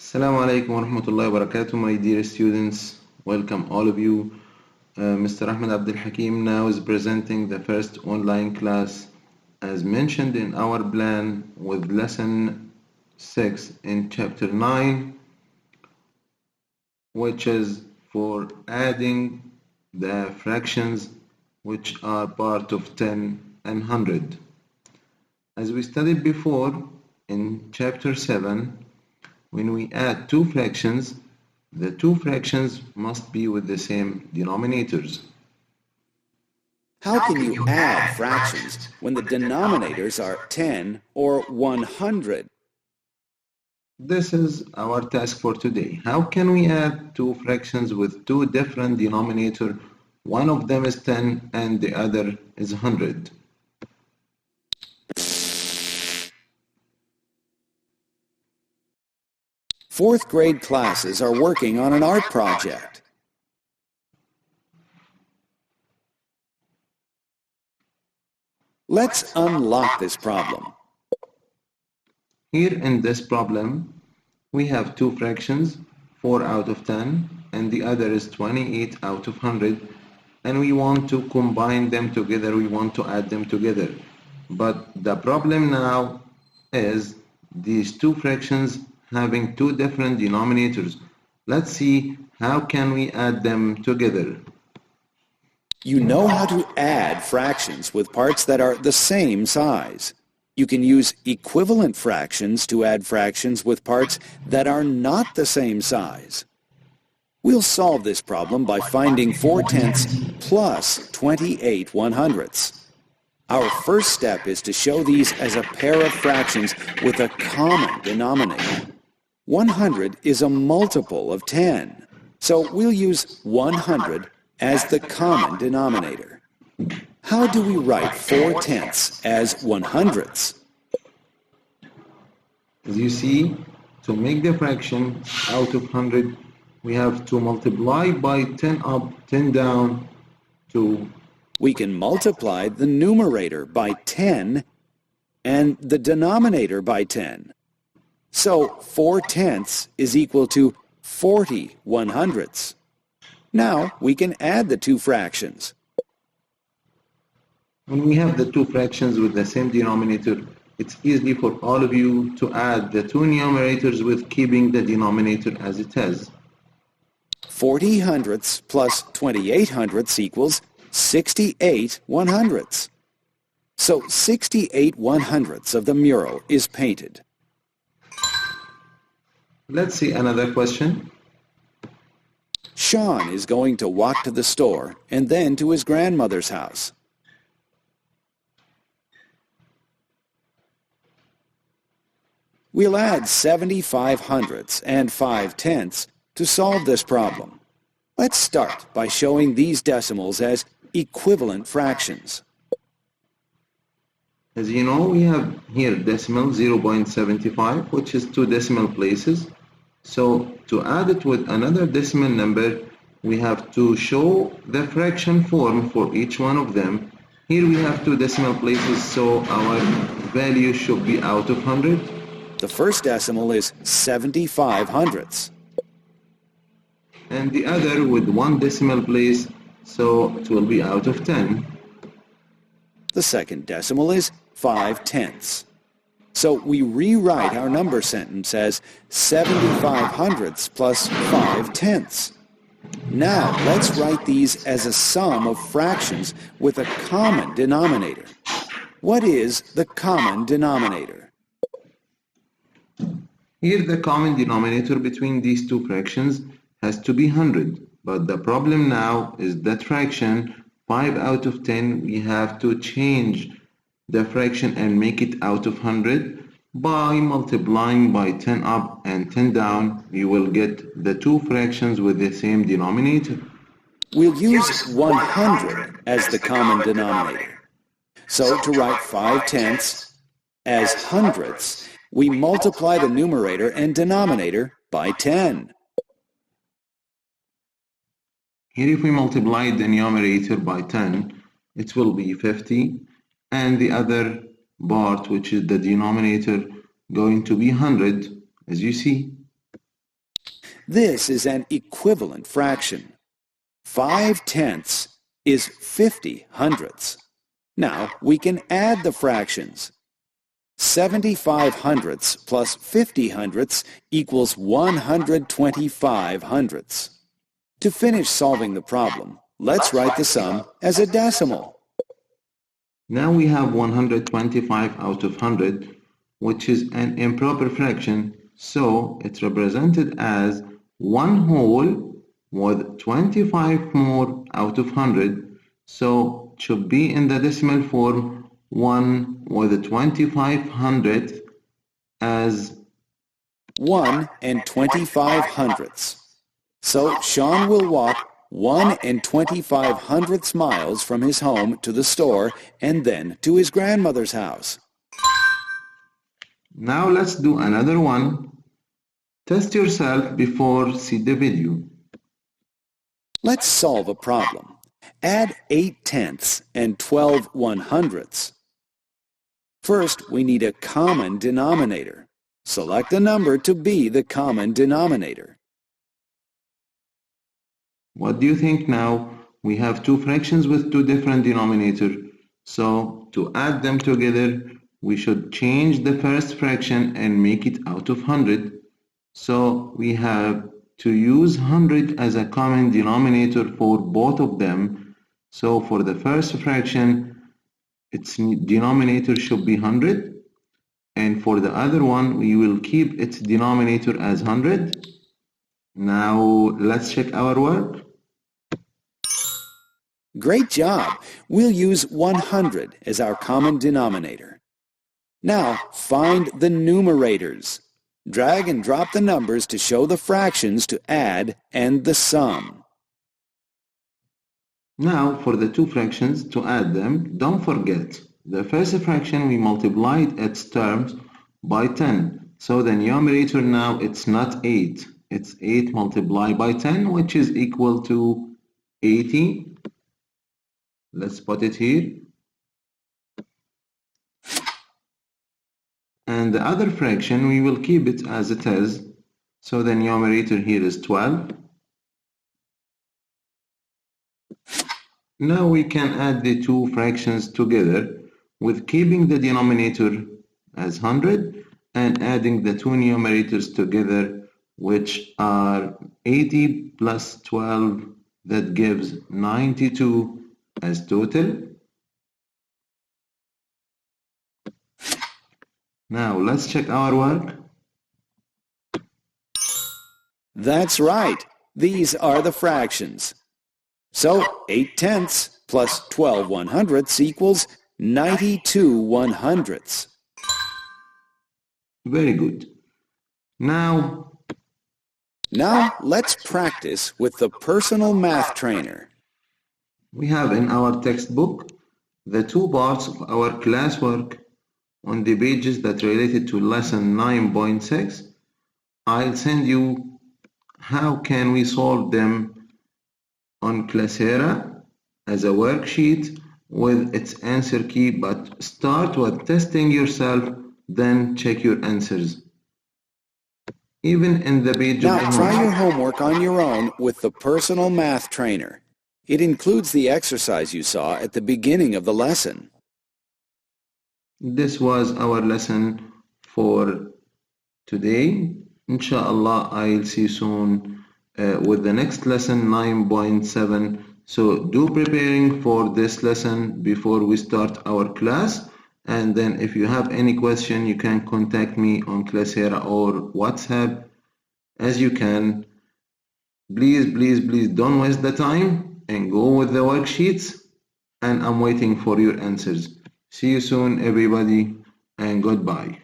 Assalamu alaikum wa rahmatullahi wa barakatuh, my dear students. Welcome all of you. Mr. Ahmed Abdul Hakim now is presenting the first online class as mentioned in our plan with lesson 6 in chapter 9, which is for adding the fractions which are part of 10 and 100. As we studied before in chapter 7, when we add two fractions, the two fractions must be with the same denominators. How can you add fractions when the denominators are 10 or 100? This is our task for today. How can we add two fractions with two different denominators? One of them is 10 and the other is 100. Fourth grade classes are working on an art project. Let's unlock this problem. Here in this problem, we have two fractions, 4 out of 10, and the other is 28 out of 100, and we want to combine them together, we want to add them together. But the problem now is these two fractions having two different denominators. Let's see how can we add them together. You know how to add fractions with parts that are the same size. You can use equivalent fractions to add fractions with parts that are not the same size. We'll solve this problem by finding 4/10 plus 28 100ths. Our first step is to show these as a pair of fractions with a common denominator. 100 is a multiple of 10, so we'll use 100 as the common denominator. How do we write 4/10 as 100ths? As you see, to make the fraction out of 100, we have to multiply by 10 up, 10 down to... We can multiply the numerator by 10 and the denominator by 10. So 4/10 is equal to 40 100ths. Now we can add the two fractions. When we have the two fractions with the same denominator, it's easy for all of you to add the two numerators with keeping the denominator as it is. 40 100ths plus 28 100ths equals 68 100ths. So 68 100ths of the mural is painted. Let's see another question. Sean is going to walk to the store and then to his grandmother's house. We'll add 75 100ths and 5/10ths to solve this problem. Let's start by showing these decimals as equivalent fractions. As you know, we have here decimal 0.75, which is two decimal places. So to add it with another decimal number, we have to show the fraction form for each one of them. Here we have two decimal places, so our value should be out of 100. The first decimal is 75 100ths. And the other with one decimal place, so it will be out of 10. The second decimal is 5/10ths. So we rewrite our number sentence as 75 100ths plus 5/10ths. Now let's write these as a sum of fractions with a common denominator. What is the common denominator? Here the common denominator between these two fractions has to be 100, but the problem now is that fraction 5 out of 10, we have to change the fraction and make it out of 100 by multiplying by 10 up and 10 down. You will get the two fractions with the same denominator. We'll use 100 as the common denominator. So to write 5/10ths as hundredths, we multiply the numerator and denominator by 10. Here if we multiply the numerator by 10, it will be 50, and the other part, which is the denominator, going to be 100, as you see. This is an equivalent fraction. 5/10 is 50 hundredths. Now we can add the fractions. 75 hundredths plus 50 hundredths equals 125 hundredths. To finish solving the problem, let's write the sum as a decimal. Now we have 125 out of 100, which is an improper fraction, so it's represented as 1 whole with 25 more out of 100, so it should be in the decimal form 1 with 25 hundredths as 1 and 25 hundredths. So Sean will walk 1 and 25 hundredths miles from his home to the store and then to his grandmother's house. Now let's do another one. Test yourself before see the video. Let's solve a problem. Add 8/10 and 12 1/100ths. First, we need a common denominator. Select a number to be the common denominator. What do you think now? We have two fractions with two different denominators. So to add them together, we should change the first fraction and make it out of 100. So we have to use 100 as a common denominator for both of them. So for the first fraction, its denominator should be 100. And for the other one, we will keep its denominator as 100. Now let's check our work. Great job! We'll use 100 as our common denominator. Now find the numerators. Drag and drop the numbers to show the fractions to add and the sum. Now for the two fractions, to add them, don't forget, the first fraction we multiplied its terms by 10. So the numerator now it's not 8. It's 8 multiplied by 10, which is equal to 80. Let's put it here. And the other fraction, we will keep it as it is. So the numerator here is 12. Now we can add the two fractions together with keeping the denominator as 100 and adding the two numerators together, which are 80 plus 12, that gives 92 as total. Now let's check our work. That's right. These are the fractions. So 8/10 plus 12 100ths equals 92 100ths. Very good. Now let's practice with the personal math trainer. We have in our textbook the two parts of our classwork on the pages that related to lesson 9.6. I'll send you how can we solve them on Classera as a worksheet with its answer key, but start with testing yourself, then check your answers. Even in the page Now try your homework on your own with the personal math trainer. It includes the exercise you saw at the beginning of the lesson. This was our lesson for today. Inshallah, I'll see you soon with the next lesson 9.7. So do preparing for this lesson before we start our class. And then if you have any question, you can contact me on Classera or WhatsApp as you can. Please don't waste the time and go with the worksheets, and I'm waiting for your answers. See you soon, everybody, and goodbye.